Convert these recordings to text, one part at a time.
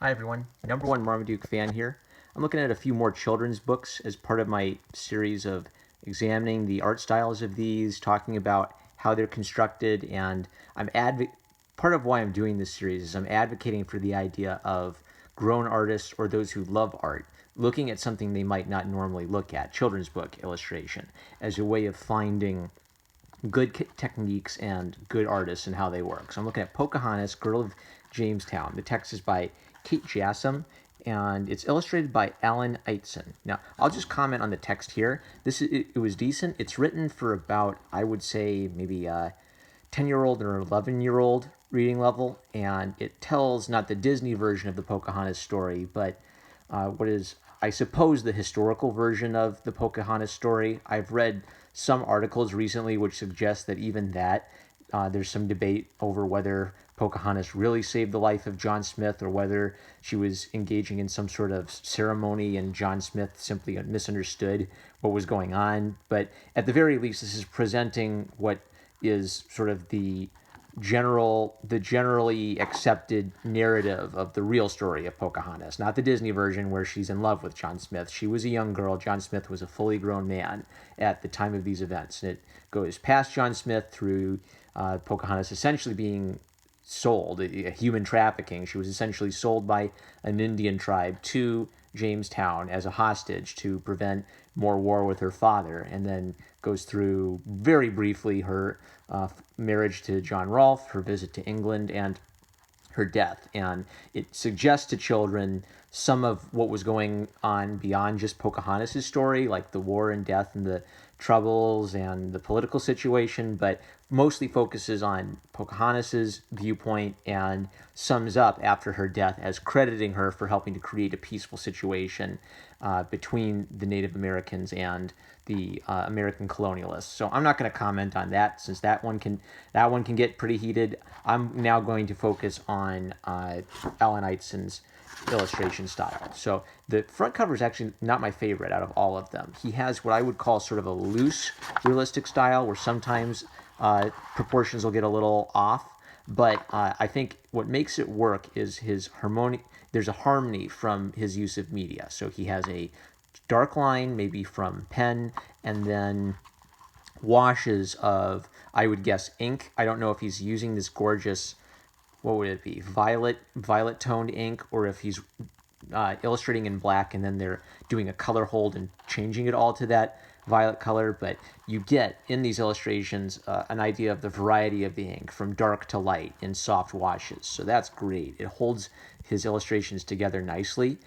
Hi everyone, number one Marmaduke fan here. I'm looking at a few more children's books as part of my series of examining the art styles of these, talking about how they're constructed, and part of why I'm doing this series is I'm advocating for the idea of grown artists or those who love art looking at something they might not normally look at, children's book illustration, as a way of finding good techniques and good artists and how they work. So I'm looking at Pocahontas, Girl of Jamestown. The text is by Kate Jasserm, and it's illustrated by Allan Eitzen. Now, I'll just comment on the text here. It was decent. It's written for about, I would say, maybe a 10-year-old or 11-year-old reading level, and it tells not the Disney version of the Pocahontas story, but what is, I suppose, the historical version of the Pocahontas story. I've read some articles recently which suggest that even that, there's some debate over whether Pocahontas really saved the life of John Smith or whether she was engaging in some sort of ceremony and John Smith simply misunderstood what was going on. But at the very least, this is presenting what is sort of the generally accepted narrative of the real story of Pocahontas, not the Disney version where she's in love with John Smith. She was a young girl. John Smith was a fully grown man at the time of these events. And it goes past John Smith through Pocahontas essentially being sold, human trafficking. She was essentially sold by an Indian tribe to Jamestown as a hostage to prevent more war with her father, and then goes through very briefly her marriage to John Rolfe, her visit to England, and her death. And it suggests to children some of what was going on beyond just Pocahontas' story, like the war and death and the troubles and the political situation, but mostly focuses on Pocahontas' viewpoint and sums up after her death as crediting her for helping to create a peaceful situation between the Native Americans and the American colonialists. So I'm not going to comment on that since that one can get pretty heated. I'm now going to focus on Allan Eitzen's illustration style. So the front cover is actually not my favorite out of all of them. He has what I would call sort of a loose, realistic style where sometimes proportions will get a little off. But I think what makes it work is his harmony. There's a harmony from his use of media. So he has a dark line, maybe from pen, and then washes of, I would guess, ink. I don't know if he's using this gorgeous, what would it be, violet toned ink, or if he's illustrating in black and then they're doing a color hold and changing it all to that violet color. But you get in these illustrations an idea of the variety of the ink from dark to light in soft washes. So that's great. It holds his illustrations together nicely.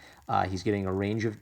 He's getting a range of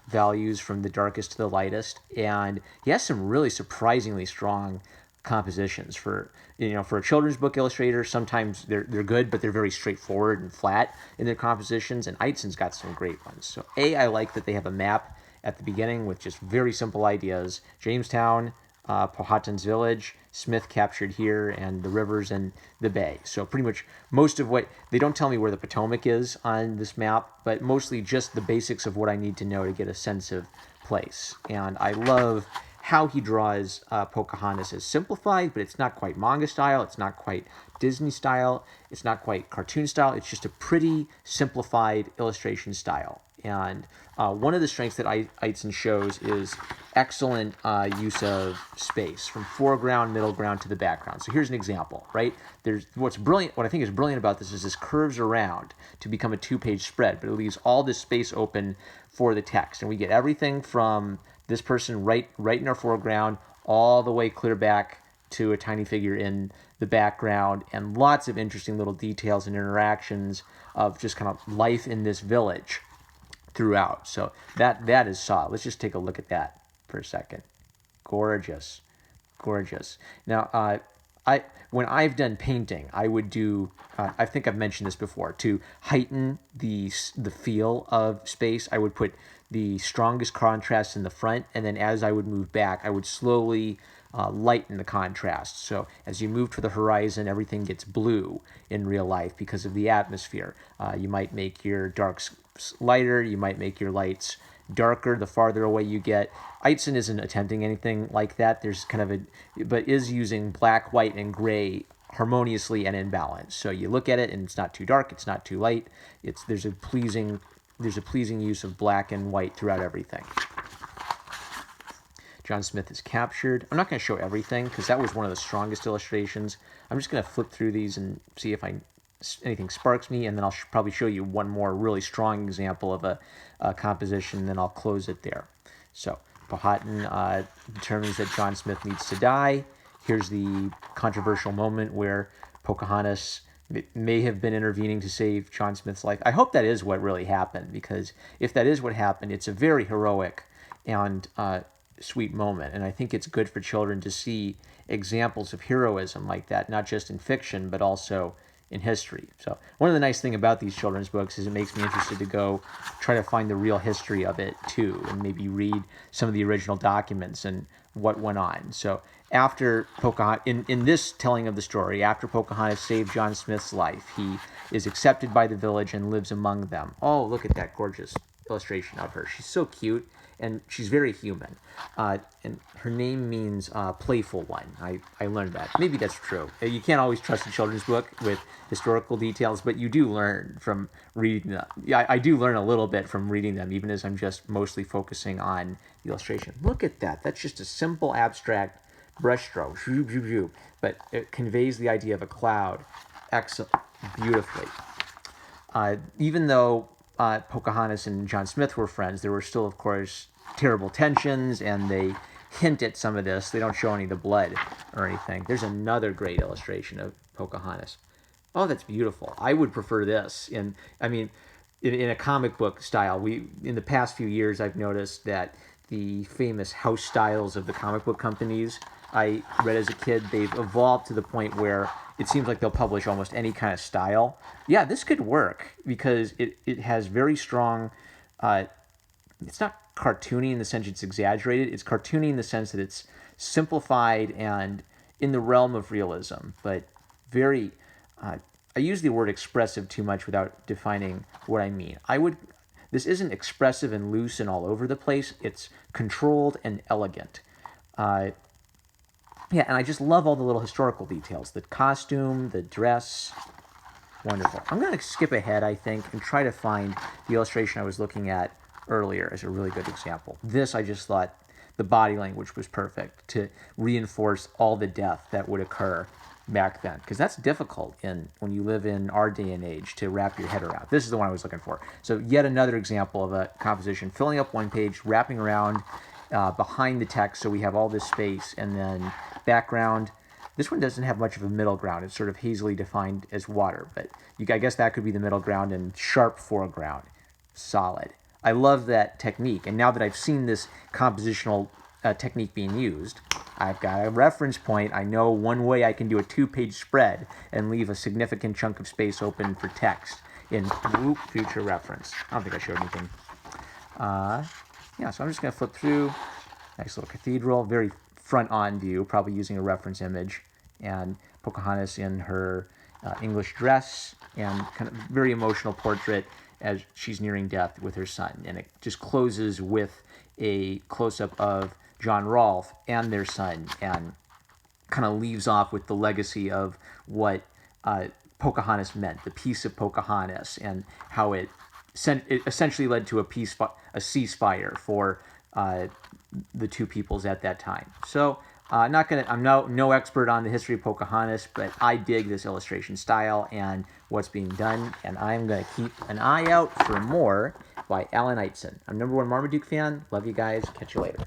values from the darkest to the lightest, and he has some really surprisingly strong compositions for a children's book illustrator. Sometimes they're good, but they're very straightforward and flat in their compositions, and Eitzen's got some great ones. So I like that they have a map at the beginning with just very simple ideas. Jamestown, Powhatan's village, Smith captured here, and the rivers and the bay. So pretty much most of what, they don't tell me where the Potomac is on this map, but mostly just the basics of what I need to know to get a sense of place. And I love how he draws Pocahontas as simplified, but it's not quite manga style, it's not quite Disney style, it's not quite cartoon style, it's just a pretty simplified illustration style. And one of the strengths that Eitzen shows is excellent use of space from foreground, middle ground to the background. So here's an example, right? There's what I think is brilliant about this is this curves around to become a two-page spread, but it leaves all this space open for the text. And we get everything from this person right in our foreground all the way clear back to a tiny figure in the background, and lots of interesting little details and interactions of just kind of life in this village throughout. So that is solid. Let's just take a look at that for a second. Gorgeous. Now, when I've done painting, I would do, I think I've mentioned this before, to heighten the feel of space, I would put the strongest contrast in the front, and then as I would move back, I would slowly lighten the contrast. So as you move to the horizon, everything gets blue in real life because of the atmosphere. You might make your darks lighter, you might make your lights darker the farther away you get. Eitzen isn't attempting anything like that. There's kind of but is using black, white, and gray harmoniously and in balance. So you look at it and it's not too dark, it's not too light. There's a pleasing use of black and white throughout everything. John Smith is captured. I'm not going to show everything because that was one of the strongest illustrations. I'm just going to flip through these and see if anything sparks me, and then I'll probably show you one more really strong example of a composition, and then I'll close it there. So Powhatan determines that John Smith needs to die. Here's the controversial moment where Pocahontas may have been intervening to save John Smith's life. I hope that is what really happened, because if that is what happened, it's a very heroic and sweet moment, and I think it's good for children to see examples of heroism like that, not just in fiction but also in history. So one of the nice things about these children's books is it makes me interested to go try to find the real history of it too, and maybe read some of the original documents and what went on. So after Pocahontas, in this telling of the story, after Pocahontas saved John Smith's life, he is accepted by the village and lives among them. Oh, look at that gorgeous illustration of her. She's so cute, and she's very human. And her name means playful one. I learned that. Maybe that's true. You can't always trust a children's book with historical details, but you do learn from reading them. Yeah, I do learn a little bit from reading them, even as I'm just mostly focusing on the illustration. Look at that. That's just a simple abstract brushstroke. But it conveys the idea of a cloud excellent, beautifully. Even though Pocahontas and John Smith were friends, there were still, of course, terrible tensions, and they hint at some of this. They don't show any of the blood or anything. There's another great illustration of Pocahontas. Oh, that's beautiful. I would prefer this. In a comic book style. In the past few years, I've noticed that the famous house styles of the comic book companies I read as a kid, they've evolved to the point where it seems like they'll publish almost any kind of style. Yeah, this could work because it has very strong, it's not cartoony in the sense it's exaggerated. It's cartoony in the sense that it's simplified and in the realm of realism, but very, I use the word expressive too much without defining what I mean. This isn't expressive and loose and all over the place. It's controlled and elegant. Yeah, and I just love all the little historical details. The costume, the dress, wonderful. I'm going to skip ahead, I think, and try to find the illustration I was looking at earlier as a really good example. This, I just thought the body language was perfect to reinforce all the death that would occur back then, because that's difficult when you live in our day and age to wrap your head around. This is the one I was looking for. So yet another example of a composition filling up one page, wrapping around behind the text, so we have all this space, and then background. This one doesn't have much of a middle ground. It's sort of hazily defined as water, but I guess that could be the middle ground, and sharp foreground. Solid. I love that technique, and now that I've seen this compositional technique being used, I've got a reference point. I know one way I can do a 2-page spread and leave a significant chunk of space open for text in future reference. I don't think I showed anything. Yeah, so I'm just going to flip through. Nice little cathedral, very front-on view, probably using a reference image, and Pocahontas in her English dress, and kind of very emotional portrait as she's nearing death with her son. And it just closes with a close-up of John Rolfe and their son, and kind of leaves off with the legacy of what Pocahontas meant, the Peace of Pocahontas, and how it essentially led to a ceasefire for the two peoples at that time. So I'm no expert on the history of Pocahontas, but I dig this illustration style and what's being done, and I'm going to keep an eye out for more by Allan Eitzen. I'm #1 Marmaduke fan. Love you guys. Catch you later.